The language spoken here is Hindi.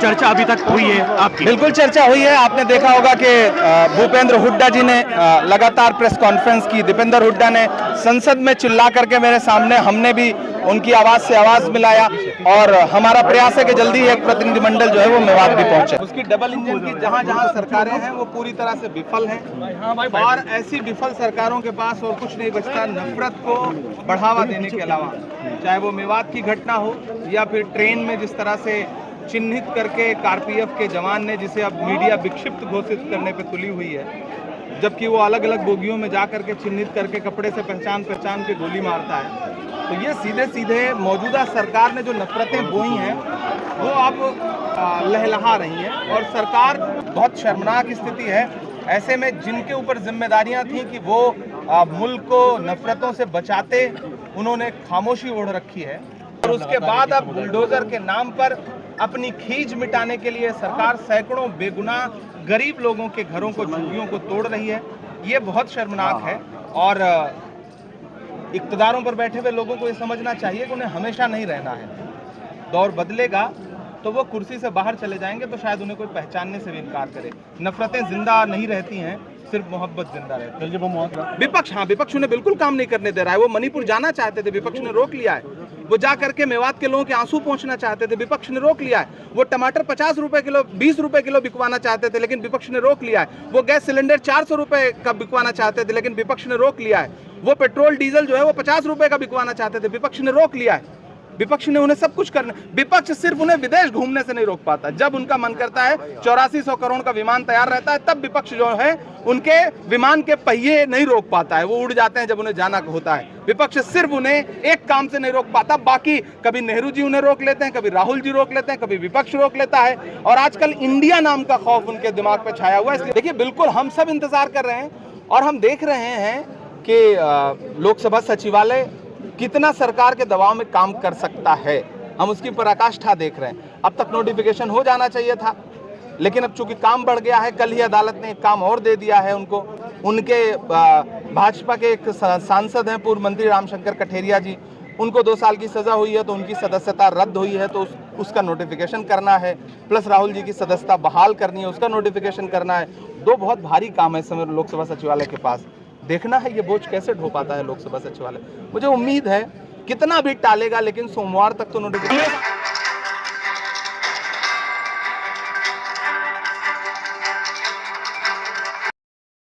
चर्चा अभी तक हुई है आपकी? बिल्कुल चर्चा हुई है। आपने देखा होगा कि भूपेंद्र हुड्डा जी ने लगातार प्रेस कॉन्फ्रेंस की। दीपेंद्र हुड्डा ने संसद में चिल्ला करके मेरे सामने, हमने भी उनकी आवाज से आवाज मिलाया और हमारा प्रयास है कि जल्दी एक प्रतिनिधिमंडल जो है वो मेवात भी पहुंचे। उसकी डबल इंजन की जहां जहां सरकारें हैं वो पूरी तरह से विफल हैं और ऐसी विफल सरकारों के पास और कुछ नहीं बचता नफरत को बढ़ावा देने के अलावा, चाहे वो मेवात की घटना हो या फिर ट्रेन में जिस तरह से चिन्हित करके आरपीएफ के जवान ने, जिसे अब मीडिया विक्षिप्त घोषित करने पे तुली हुई है, जबकि वो अलग अलग बोगियों में जा करके चिन्हित करके कपड़े से पहचान के गोली मारता है। तो ये सीधे सीधे मौजूदा सरकार ने जो नफरतें बोई हैं वो अब लहलहा रही हैं और सरकार बहुत शर्मनाक स्थिति है। ऐसे में जिनके ऊपर जिम्मेदारियां थी कि वो मुल्क को नफरतों से बचाते, उन्होंने खामोशी ओढ़ रखी है और उसके बाद अब बुलडोजर के नाम पर अपनी खींच मिटाने के लिए सरकार सैकड़ों बेगुनाह गरीब लोगों के घरों को, झुग्गियों को तोड़ रही है। ये बहुत शर्मनाक है और इक़्तिदारों पर बैठे हुए लोगों को ये समझना चाहिए कि उन्हें हमेशा नहीं रहना है। दौर बदलेगा तो वो कुर्सी से बाहर चले जाएंगे तो शायद उन्हें कोई पहचानने से भी इनकार करे। नफरतें जिंदा नहीं रहती हैं, सिर्फ मोहब्बत जिंदा रहती है। विपक्ष, हाँ, विपक्ष उन्हें बिल्कुल काम नहीं करने दे रहा है। वो मणिपुर जाना चाहते थे, विपक्ष ने रोक लिया है। वो जा करके मेवात के लोगों के आंसू पहुंचना चाहते थे, विपक्ष ने रोक लिया है। वो टमाटर 50 रुपए किलो, 20 रुपए किलो बिकवाना चाहते थे, लेकिन विपक्ष ने रोक लिया है। वो गैस सिलेंडर 400 रुपए का बिकवाना चाहते थे, लेकिन विपक्ष ने रोक लिया है। वो पेट्रोल डीजल जो है वो 50 रुपए का बिकवाना चाहते थे, विपक्ष ने रोक लिया है। विपक्ष ने उन्हें सब कुछ करना, विपक्ष सिर्फ उन्हें विदेश घूमने से नहीं रोक पाता। जब उनका मन करता है 8400 करोड़ का विमान तैयार रहता है, तब विपक्ष जो है उनके विमान के पहिए नहीं रोक पाता है, वो उड़ जाते हैं जब उन्हें जाना होता है। विपक्ष सिर्फ उन्हें एक काम से नहीं रोक पाता, बाकी कभी नेहरू जी उन्हें रोक लेते हैं, कभी राहुल जी रोक लेते हैं, कभी विपक्ष रोक लेता है और आजकल इंडिया नाम का खौफ उनके दिमाग पर छाया हुआ है। इसलिए देखिए, बिल्कुल हम सब इंतजार कर रहे हैं और हम देख रहे हैं कि लोकसभा सचिवालय कितना सरकार के दबाव में काम कर सकता है। हम उसकी पराकाष्ठा देख रहे हैं। अब तक नोटिफिकेशन हो जाना चाहिए था, लेकिन अब चूंकि काम बढ़ गया है, कल ही अदालत ने एक काम और दे दिया है उनको। उनके भाजपा के एक सांसद हैं, पूर्व मंत्री रामशंकर कठेरिया जी, उनको 2 साल की सजा हुई है, तो उनकी सदस्यता रद्द हुई है, तो उसका नोटिफिकेशन करना है। प्लस राहुल जी की सदस्यता बहाल करनी है, उसका नोटिफिकेशन करना है। 2 बहुत भारी काम है इस समय लोकसभा सचिवालय के पास। देखना है ये बोझ कैसे ढो पाता है लोकसभा सचिवालय। मुझे उम्मीद है कितना भी टालेगा, लेकिन सोमवार तक तो नोटिफिकेशन